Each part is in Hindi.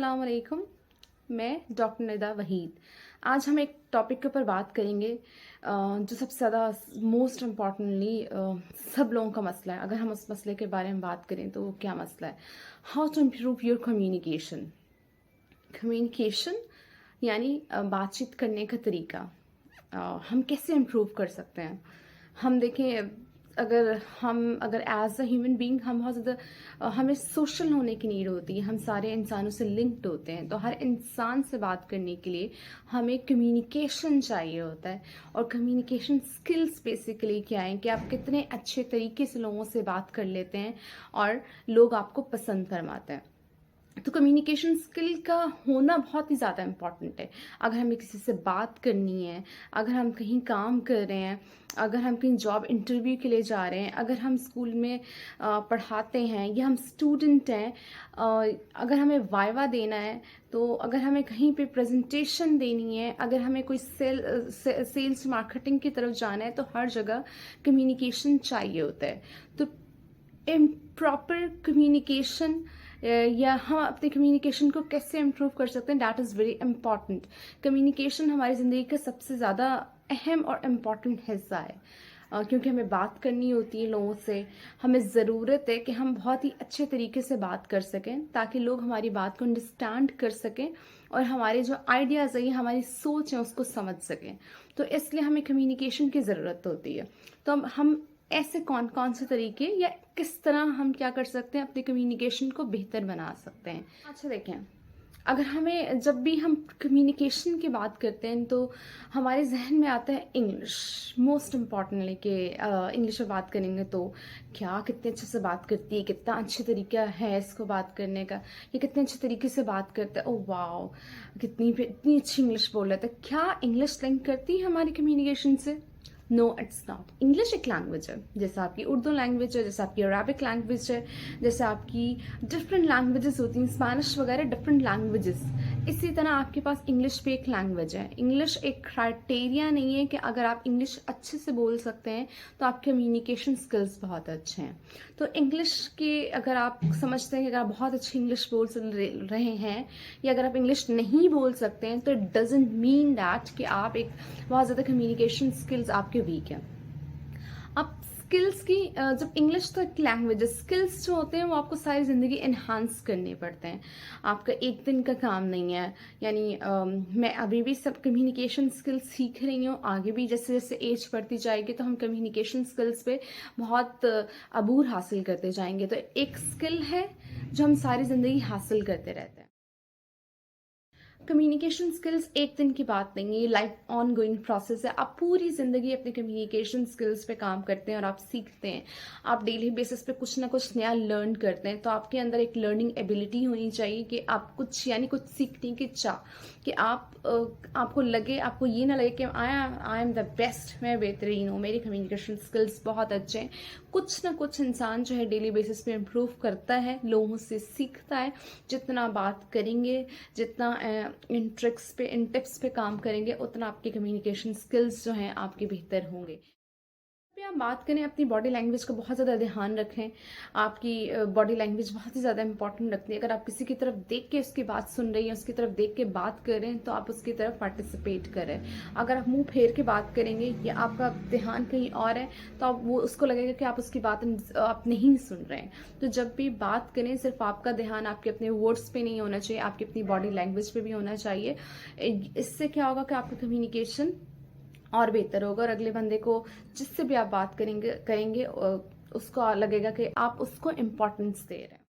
अस्सलाम वालेकुम। मैं डॉक्टर निदा वहीद। आज हम एक टॉपिक के ऊपर बात करेंगे जो सबसे ज़्यादा मोस्ट इम्पॉर्टेंटली सब लोगों का मसला है। अगर हम उस मसले के बारे में बात करें तो वो क्या मसला है? How to improve your communication. Communication यानी बातचीत करने का तरीका। हम कैसे इम्प्रूव कर सकते हैं? हम देखें, अगर एज अ ह्यूमन बीइंग हम बहुत ज़्यादा हमें सोशल होने की नीड होती है। हम सारे इंसानों से लिंक्ड होते हैं, तो हर इंसान से बात करने के लिए हमें कम्युनिकेशन चाहिए होता है। और कम्युनिकेशन स्किल्स बेसिकली क्या है कि आप कितने अच्छे तरीके से लोगों से बात कर लेते हैं और लोग आपको पसंद फरमाते हैं। तो कम्युनिकेशन स्किल का होना बहुत ही ज़्यादा इम्पॉर्टेंट है। अगर हमें किसी से बात करनी है, अगर हम कहीं काम कर रहे हैं, अगर हम कहीं जॉब इंटरव्यू के लिए जा रहे हैं, अगर हम स्कूल में पढ़ाते हैं या हम स्टूडेंट हैं, अगर हमें वाइवा देना है, तो अगर हमें कहीं पे प्रेजेंटेशन देनी है, अगर हमें कोई सेल्स मार्केटिंग की तरफ जाना है, तो हर जगह कम्युनिकेशन चाहिए होता है। तो प्रॉपर कम्युनिकेशन या हम अपने कम्युनिकेशन को कैसे इम्प्रूव कर सकते हैं, that is very important. Communication हमारी ज़िंदगी का सबसे ज़्यादा अहम और इम्पॉर्टेंट हिस्सा है, क्योंकि हमें बात करनी होती है लोगों से। हमें ज़रूरत है कि हम बहुत ही अच्छे तरीके से बात कर सकें ताकि लोग हमारी बात को अंडरस्टैंड कर सकें और हमारे जो आइडियाज़ है, हमारी सोच है, उसको समझ सकें। तो इसलिए हमें कम्युनिकेशन की ज़रूरत होती है। तो हम ऐसे कौन कौन से तरीके या किस तरह हम क्या कर सकते हैं, अपने कम्युनिकेशन को बेहतर बना सकते हैं। अच्छा देखें, अगर हमें जब भी हम कम्युनिकेशन की बात करते हैं तो हमारे जहन में आता है इंग्लिश। मोस्ट इम्पॉर्टेंटली कि इंग्लिश में बात करेंगे तो क्या कितने अच्छे से बात करती है, कितना अच्छा तरीका है इसको बात करने का, ये कितने अच्छे तरीके से बात करता है, ओह वाओ इतनी अच्छी इंग्लिश बोल रहे थे। क्या इंग्लिश लिंक करती है हमारी कम्युनिकेशन से? No, it's not. इंग्लिश एक लैंग्वेज है, जैसे आपकी उर्दू लैंग्वेज है, जैसे आपकी अरबिक लैंग्वेज है, जैसे आपकी डिफरेंट लैंग्वेजेस होती हैं, स्पेनिश वगैरह डिफरेंट लैंग्वेजेस। इसी तरह आपके पास इंग्लिश भी एक लैंग्वेज है। इंग्लिश एक क्राइटेरिया नहीं है कि अगर आप इंग्लिश अच्छे से बोल सकते हैं तो आपके कम्युनिकेशन स्किल्स बहुत अच्छे हैं। तो इंग्लिश के अगर आप समझते हैं कि अगर आप बहुत अच्छी इंग्लिश बोल रहे हैं या अगर आप इंग्लिश नहीं बोल सकते हैं, तो इट डजेंट मीन दैट कि आप एक बहुत ज़्यादा कम्युनिकेशन स्किल्स आपके वीक हैं। अब स्किल्स की जब इंग्लिश तो एक लैंग्वेज है, स्किल्स जो होते हैं वो आपको सारी ज़िंदगी इन्हांस करने पड़ते हैं। आपका एक दिन का काम नहीं है। यानी मैं अभी भी सब कम्युनिकेशन स्किल्स सीख रही हूँ। आगे भी जैसे जैसे एज बढ़ती जाएगी तो हम कम्युनिकेशन स्किल्स पे बहुत अबूर हासिल करते जाएंगे। तो एक स्किल है जो हम सारी ज़िंदगी हासिल करते रहते हैं। कम्युनिकेशन स्किल्स एक दिन की बात नहीं है, ये लाइफ ऑन गोइंग प्रोसेस है। आप पूरी ज़िंदगी अपने कम्युनिकेशन स्किल्स पे काम करते हैं और आप सीखते हैं। आप डेली बेसिस पे कुछ ना कुछ नया लर्न करते हैं। तो आपके अंदर एक लर्निंग एबिलिटी होनी चाहिए कि आप कुछ यानी कुछ सीखने की चाह, कि आपको लगे, आपको ये ना लगे कि आई एम द बेस्ट, मैं बेहतरीन हूँ, मेरी कम्युनिकेशन स्किल्स बहुत अच्छे हैं। कुछ ना कुछ इंसान जो है डेली बेसिस पे इम्प्रूव करता है, लोगों से सीखता है। जितना बात करेंगे, जितना इन ट्रिक्स पे, इन टिप्स पे काम करेंगे, उतना आपके कम्युनिकेशन स्किल्स जो हैं आपके बेहतर होंगे। पे आप बात करें, अपनी बॉडी लैंग्वेज का बहुत ज़्यादा ध्यान रखें। आपकी बॉडी लैंग्वेज बहुत ही ज़्यादा इंपॉर्टेंट रखती है। अगर आप किसी की तरफ देख के उसकी बात सुन रही हैं, उसकी तरफ देख के बात कर रहे हैं, तो आप उसकी तरफ पार्टिसिपेट करें। अगर आप मुंह फेर के बात करेंगे या आपका ध्यान कहीं और है, तो आप वो उसको लगेगा कि आप उसकी बात आप नहीं सुन रहे हैं। तो जब भी बात करें, सिर्फ आपका ध्यान आपके अपने वर्ड्स पे नहीं होना चाहिए, आपकी अपनी बॉडी लैंग्वेज पे भी होना चाहिए। इससे क्या होगा कि आपका कम्युनिकेशन और बेहतर होगा और अगले बंदे को, जिससे भी आप बात करेंगे उसको लगेगा कि आप उसको इम्पोर्टेंस दे रहे हैं।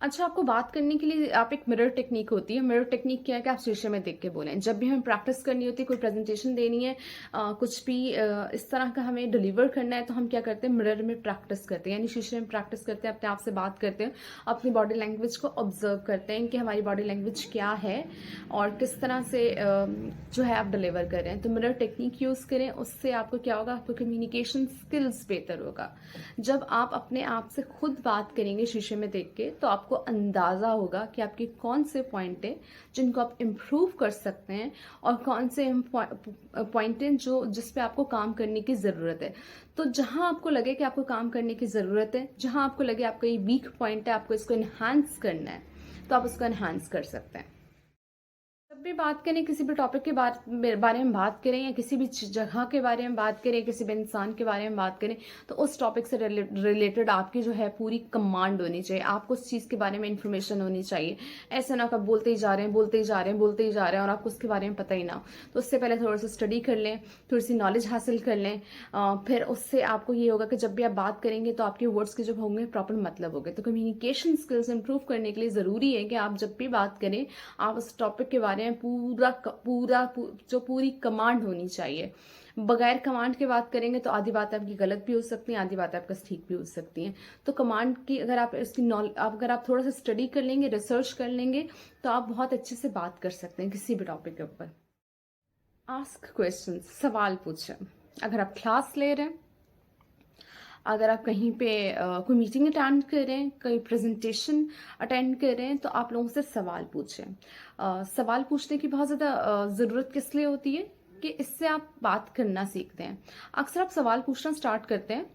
अच्छा, आपको बात करने के लिए आप एक मिरर टेक्निक होती है। मिरर टेक्निक क्या है कि आप शीशे में देख के बोलें। जब भी हमें प्रैक्टिस करनी होती है, कोई प्रेजेंटेशन देनी है, कुछ भी इस तरह का हमें डिलीवर करना है, तो हम क्या करते हैं, मिरर में प्रैक्टिस करते हैं, यानी शीशे में प्रैक्टिस करते हैं, अपने आप से बात करते हैं, अपनी बॉडी लैंग्वेज को ऑब्जर्व करते हैं कि हमारी बॉडी लैंग्वेज क्या है और किस तरह से जो है आप डिलीवर कर रहे हैं। तो मिरर टेक्निक यूज़ करें, उससे आपको क्या होगा, आपको कम्युनिकेशन स्किल्स बेहतर होगा। जब आप अपने आप से खुद बात करेंगे शीशे में देख के, तो आपको अंदाज़ा होगा कि आपके कौन से पॉइंट हैं जिनको आप इम्प्रूव कर सकते हैं और कौन से पॉइंट हैं जिस पे आपको काम करने की ज़रूरत है। तो जहां आपको लगे कि आपको काम करने की ज़रूरत है, जहां आपको लगे आपका ये वीक पॉइंट है, आपको इसको इन्हांस करना है, तो आप उसको एनहांस कर सकते हैं। जब भी बात करें, किसी भी टॉपिक के बारे में बात करें, या किसी भी जगह के बारे में बात करें, किसी भी इंसान के बारे में बात करें, तो उस टॉपिक से रिलेटेड आपकी जो है पूरी कमांड होनी चाहिए। आपको उस चीज़ के बारे में इंफॉर्मेशन होनी चाहिए। ऐसा ना कि आप बोलते ही जा रहे हैं, बोलते ही जा रहे हैं, बोलते ही जा रहे हैं, और आपको उसके बारे में पता ही ना हो। तो उससे पहले थोड़ा सा स्टडी कर लें, थोड़ी सी नॉलेज हासिल कर लें। फिर उससे आपको ये होगा कि जब भी आप बात करेंगे तो आपके वर्ड्स के जो होंगे प्रॉपर मतलब होंगे। तो कम्युनिकेशन स्किल्स इंप्रूव करने के लिए ज़रूरी है कि आप जब भी बात करें, आप उस टॉपिक के बारे में जो पूरी कमांड होनी चाहिए। बगैर कमांड के बात करेंगे तो आधी बात आपकी गलत भी हो सकती है, आधी बात आपका ठीक भी हो सकती है। तो कमांड की अगर आप इसकी अगर आप थोड़ा सा स्टडी कर लेंगे, रिसर्च कर लेंगे, तो आप बहुत अच्छे से बात कर सकते हैं किसी भी टॉपिक के ऊपर। आस्क क्वेश्चन, सवाल पूछें। अगर आप क्लास ले रहे हैं, अगर आप कहीं पे कोई मीटिंग अटेंड कर रहे हैं, कोई प्रेजेंटेशन अटेंड कर रहे हैं, तो आप लोगों से सवाल पूछें। सवाल पूछने की बहुत ज़्यादा ज़रूरत किस लिए होती है कि इससे आप बात करना सीखते हैं। अक्सर आप सवाल पूछना स्टार्ट करते हैं,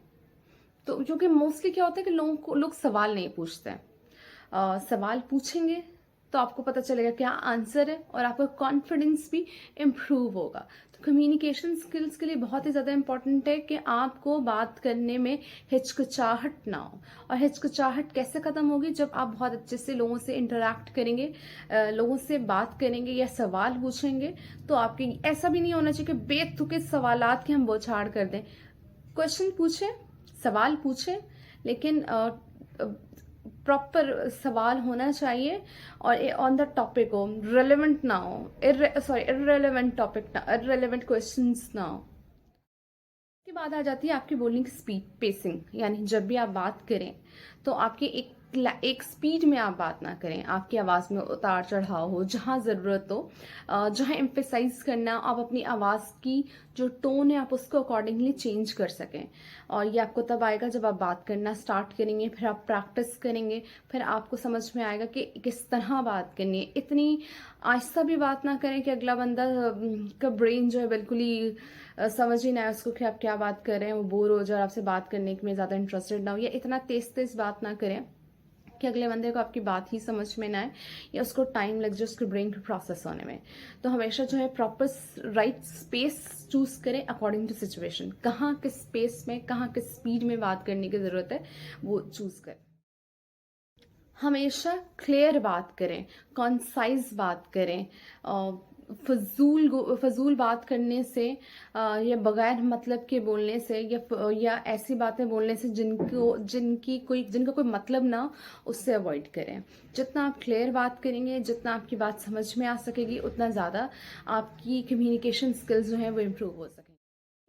तो क्योंकि मोस्टली क्या होता है कि लोग सवाल नहीं पूछते हैं। सवाल पूछेंगे तो आपको पता चलेगा क्या आंसर है, और आपका कॉन्फिडेंस भी इम्प्रूव होगा। तो कम्युनिकेशन स्किल्स के लिए बहुत ही ज़्यादा इम्पॉर्टेंट है कि आपको बात करने में हिचकिचाहट ना हो। और हिचकिचाहट कैसे ख़त्म होगी? जब आप बहुत अच्छे से लोगों से इंटरेक्ट करेंगे, लोगों से बात करेंगे या सवाल पूछेंगे। तो आपके ऐसा भी नहीं होना चाहिए कि बेतुके सवालात के हम बौछार कर दें। क्वेश्चन पूछें, सवाल पूछें, लेकिन प्रॉपर सवाल होना चाहिए, और ऑन द टॉपिक हो, रेलेवेंट ना हो, इररेलेवेंट टॉपिक ना, इररेलेवेंट क्वेश्चंस ना हो। उसके बाद आ जाती है आपकी बोलने की स्पीड, पेसिंग। यानी जब भी आप बात करें तो आपके एक स्पीड में आप बात ना करें, आपकी आवाज़ में उतार चढ़ाव हो, जहाँ ज़रूरत हो, जहाँ एम्फेसाइज करना, आप अपनी आवाज़ की जो टोन है आप उसको अकॉर्डिंगली चेंज कर सकें। और ये आपको तब आएगा जब आप बात करना स्टार्ट करेंगे, फिर आप प्रैक्टिस करेंगे, फिर आपको समझ में आएगा कि किस तरह बात करनी है। इतनी आहिस्ता भी बात ना करें कि अगला बंदा का ब्रेन जो है बिल्कुल ही समझ ही ना आए उसको कि आप क्या बात कर रहे हैं, वो बोर हो जाए और आपसे बात करने में ज़्यादा इंटरेस्टेड ना हो। या इतना तेज तेज बात ना करें कि अगले बंदे को आपकी बात ही समझ में ना आए, या उसको टाइम लग जाए उसके ब्रेन पे प्रोसेस होने में। तो हमेशा जो है प्रॉपर राइट स्पेस चूज करें अकॉर्डिंग टू सिचुएशन। कहाँ किस स्पेस में, कहाँ किस स्पीड में बात करने की ज़रूरत है, वो चूज करें। हमेशा क्लियर बात करें, कॉन्साइज बात करें। फजूल बात करने से या बगैर मतलब के बोलने से, या ऐसी बातें बोलने से जिनका कोई मतलब ना हो, उससे अवॉइड करें। जितना आप क्लियर बात करेंगे, जितना आपकी बात समझ में आ सकेगी, उतना ज़्यादा आपकी कम्युनिकेशन स्किल्स जो हैं वो इम्प्रूव हो सकेंगे।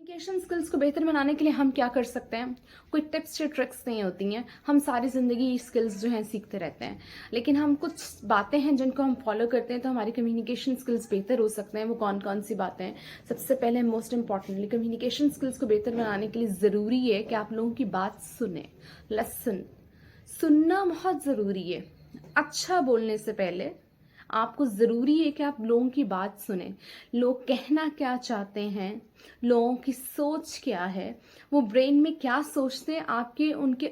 कम्युनिकेशन स्किल्स को बेहतर बनाने के लिए हम क्या कर सकते हैं? कोई टिप्स या ट्रिक्स नहीं होती हैं। हम सारी ज़िंदगी स्किल्स जो हैं सीखते रहते हैं, लेकिन हम कुछ बातें हैं जिनको हम फॉलो करते हैं तो हमारी कम्युनिकेशन स्किल्स बेहतर हो सकते हैं। वो कौन कौन सी बातें हैं? सबसे पहले मोस्ट इंपॉर्टेंटली, कम्युनिकेशन स्किल्स को बेहतर बनाने के लिए ज़रूरी है कि आप लोगों की बात सुने। लसन, सुनना बहुत ज़रूरी है। अच्छा बोलने से पहले आपको ज़रूरी है कि आप लोगों की बात सुने। लोग कहना क्या चाहते हैं, लोगों की सोच क्या है, वो ब्रेन में क्या सोचते हैं,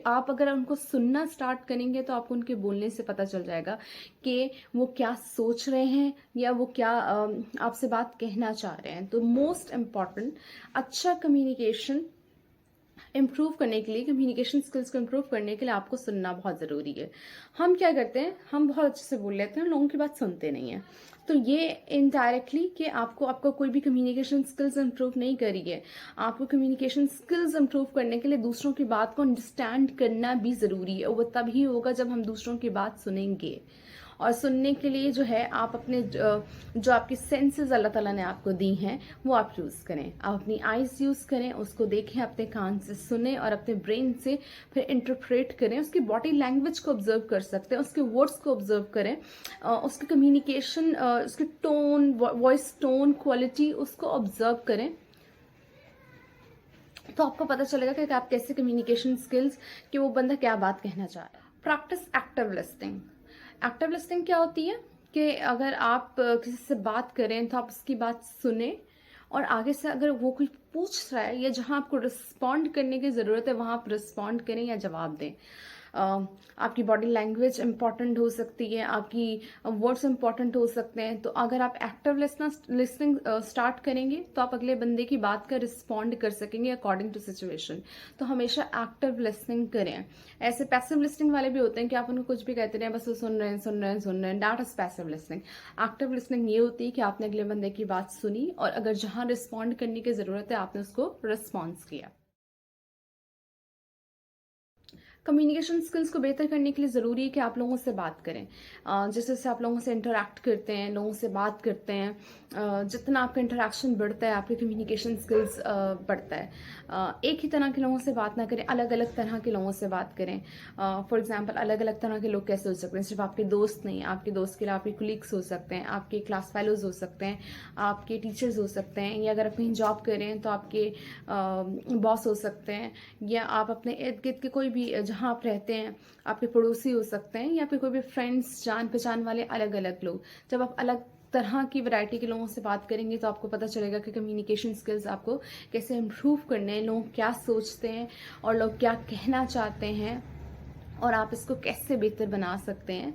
आप अगर उनको सुनना स्टार्ट करेंगे तो आपको उनके बोलने से पता चल जाएगा कि वो क्या सोच रहे हैं, या वो क्या आपसे बात कहना चाह रहे हैं। तो मोस्ट इम्पॉर्टेंट, अच्छा कम्युनिकेशन इम्प्रूव करने के लिए, कम्युनिकेशन स्किल्स को इम्प्रूव करने के लिए आपको सुनना बहुत ज़रूरी है। हम क्या करते हैं, हम बहुत अच्छे से बोल लेते हैं, लोगों की बात सुनते नहीं हैं। तो ये इनडायरेक्टली कि आपको कोई भी कम्युनिकेशन स्किल्स इम्प्रूव नहीं करी है। आपको कम्युनिकेशन स्किल्स इम्प्रूव करने के लिए दूसरों की बात को अंडरस्टैंड करना भी ज़रूरी है। वो तभी होगा जब हम दूसरों की बात सुनेंगे। और सुनने के लिए जो है आप अपने जो आपकी सेंसेस अल्लाह ताला ने आपको दी हैं वो आप यूज़ करें। आप अपनी आइज़ यूज़ करें, उसको देखें, अपने कान से सुने और अपने ब्रेन से फिर इंटरप्रेट करें। उसकी बॉडी लैंग्वेज को ऑब्जर्व कर सकते हैं, उसके वर्ड्स को ऑब्जर्व करें, उसकी कम्युनिकेशन, उसकी टोन, वॉइस टोन, क्वालिटी, उसको ऑब्जर्व करें। तो आपको पता चलेगा कि आप कैसे कम्युनिकेशन स्किल्स, कि वो बंदा क्या बात कहना चाह रहा है। Practice active listening. Active listening क्या होती है कि अगर आप किसी से बात करें तो आप उसकी बात सुने, और आगे से अगर वो कोई पूछ रहा है या जहां आपको रिस्पॉन्ड करने की ज़रूरत है वहां आप रिस्पॉन्ड करें या जवाब दें। आपकी बॉडी लैंग्वेज इंपॉर्टेंट हो सकती है, आपकी वर्ड्स इंपॉर्टेंट हो सकते हैं। तो अगर आप एक्टिव लिसनिंग स्टार्ट करेंगे तो आप अगले बंदे की बात का रिस्पॉन्ड कर सकेंगे अकॉर्डिंग टू सिचुएशन। तो हमेशा एक्टिव लिसनिंग करें। ऐसे पैसिव लिसनिंग वाले भी होते हैं कि आप उनको कुछ भी कहते रहे, बस वो सुन रहे हैं सुन रहे हैं सुन रहे हैं, that is passive listening. Active listening ये होती है कि आपने अगले बंदे की बात सुनी और अगर जहां रिस्पॉन्ड करने की जरूरत है आपने उसको रिस्पॉन्स किया। कम्युनिकेशन स्किल्स को बेहतर करने के लिए ज़रूरी है कि आप लोगों से बात करें। जैसे जैसे आप लोगों से इंटरेक्ट करते हैं, लोगों से बात करते हैं, जितना आपका इंटरेक्शन बढ़ता है आपके कम्युनिकेशन स्किल्स बढ़ता है। एक ही तरह के लोगों से बात ना करें, अलग अलग तरह के लोगों से बात करें। फॉर एग्जांपल अलग अलग तरह के लोग कैसे हो सकते हैं, सिर्फ आपके दोस्त नहीं, आपके दोस्त के लिए आपके कुलीग्स हो सकते हैं, आपके क्लास फेलोज हो सकते हैं, आपके टीचर्स हो सकते हैं, या अगर आप कहीं जॉब कर रहे हैं तो आपके बॉस हो सकते हैं, या आप अपने इर्द गिर्द के कोई भी जहाँ आप रहते हैं आपके पड़ोसी हो सकते हैं, या फिर कोई भी फ्रेंड्स जान पहचान वाले अलग अलग लोग। जब आप अलग तरह की वैरायटी के लोगों से बात करेंगे तो आपको पता चलेगा कि कम्युनिकेशन स्किल्स आपको कैसे इम्प्रूव करने हैं, लोग क्या सोचते हैं और लोग क्या कहना चाहते हैं और आप इसको कैसे बेहतर बना सकते हैं,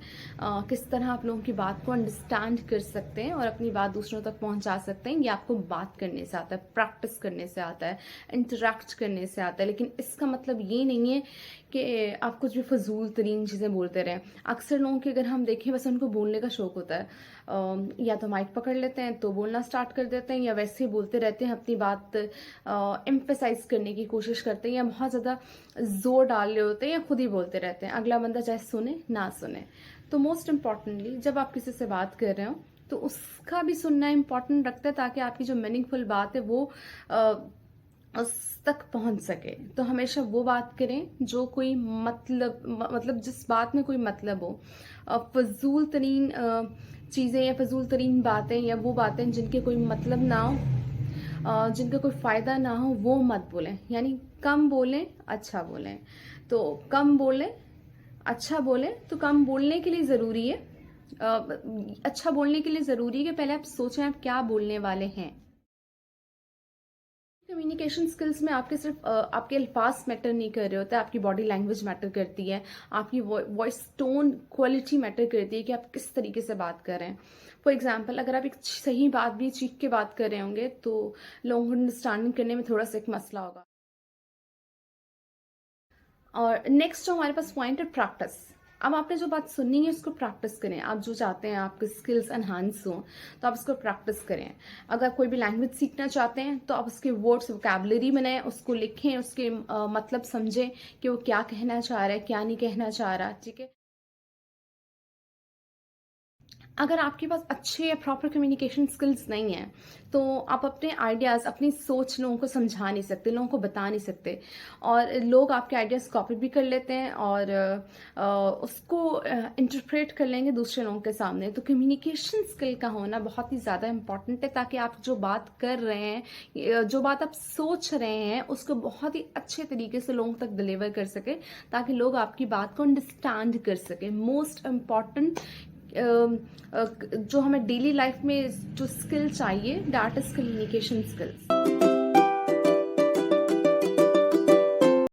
किस तरह आप लोगों की बात को अंडरस्टैंड कर सकते हैं और अपनी बात दूसरों तक पहुंचा सकते हैं। ये आपको बात करने से आता है, प्रैक्टिस करने से आता है, इंटरेक्ट करने से आता है। लेकिन इसका मतलब ये नहीं है कि आप कुछ भी फजूल तरीन चीज़ें बोलते रहें। अक्सर लोगों के अगर हम देखें बस उनको बोलने का शौक होता है, या तो माइक पकड़ लेते हैं तो बोलना स्टार्ट कर देते हैं, या वैसे ही बोलते रहते हैं, अपनी बात एम्फेसाइज करने की कोशिश करते हैं, या बहुत ज़्यादा जोर डाल रहे होते हैं, या खुद ही बोलते रहते हैं, अगला बंदा चाहे सुने ना सुने। तो मोस्ट इम्पॉर्टेंटली जब आप किसी से बात कर रहे हो तो उसका भी सुनना इम्पॉर्टेंट रखता है, ताकि आपकी जो मीनिंगफुल बात है वो उस तक पहुंच सके। तो हमेशा वो बात करें जो कोई मतलब जिस बात में कोई मतलब हो। फजूल तरीन चीज़ें या फजूल तरीन बातें या वो बातें जिनके कोई मतलब ना हो, जिनका कोई फ़ायदा ना हो, वो मत बोलें। यानी कम बोलें, अच्छा बोलें। तो कम बोलें, अच्छा बोलें। तो कम बोलने के लिए ज़रूरी है, अच्छा बोलने के लिए ज़रूरी है कि पहले आप सोचें आप क्या बोलने वाले हैं। कम्युनिकेशन स्किल्स में आपके सिर्फ आपके अल्फाज मैटर नहीं कर रहे होते, आपकी बॉडी लैंग्वेज मैटर करती है, आपकी वॉइस टोन क्वालिटी मैटर करती है कि आप किस तरीके से बात कर रहे हैं। फॉर एग्जांपल अगर आप एक सही बात भी चीख के बात कर रहे होंगे तो लोगों को अंडरस्टैंडिंग करने में थोड़ा सा एक मसला होगा। और नेक्स्ट जो हमारे पास पॉइंट है प्रैक्टिस। अब आपने जो बात सुननी है उसको प्रैक्टिस करें। आप जो चाहते हैं आपके स्किल्स एनहांस हों तो आप उसको प्रैक्टिस करें। अगर कोई भी लैंग्वेज सीखना चाहते हैं तो आप उसके वर्ड्स वोकैबुलरी बनाएं, उसको लिखें, उसके मतलब समझें कि वो क्या कहना चाह रहा है, क्या नहीं कहना चाह रहा। ठीक है, अगर आपके पास अच्छे या प्रॉपर कम्युनिकेशन स्किल्स नहीं है तो आप अपने आइडियाज़, अपनी सोच लोगों को समझा नहीं सकते, लोगों को बता नहीं सकते, और लोग आपके आइडियाज़ कॉपी भी कर लेते हैं और उसको इंटरप्रेट कर लेंगे दूसरे लोगों के सामने। तो कम्युनिकेशन स्किल का होना बहुत ही ज़्यादा इम्पॉर्टेंट है, ताकि आप जो बात कर रहे हैं, जो बात आप सोच रहे हैं, उसको बहुत ही अच्छे तरीके से लोगों तक डिलीवर कर सके, ताकि लोग आपकी बात को अंडरस्टैंड कर सके। मोस्ट इम्पॉर्टेंट जो हमें डेली लाइफ में जो स्किल चाहिए, दैट इज कम्युनिकेशन स्किल्स।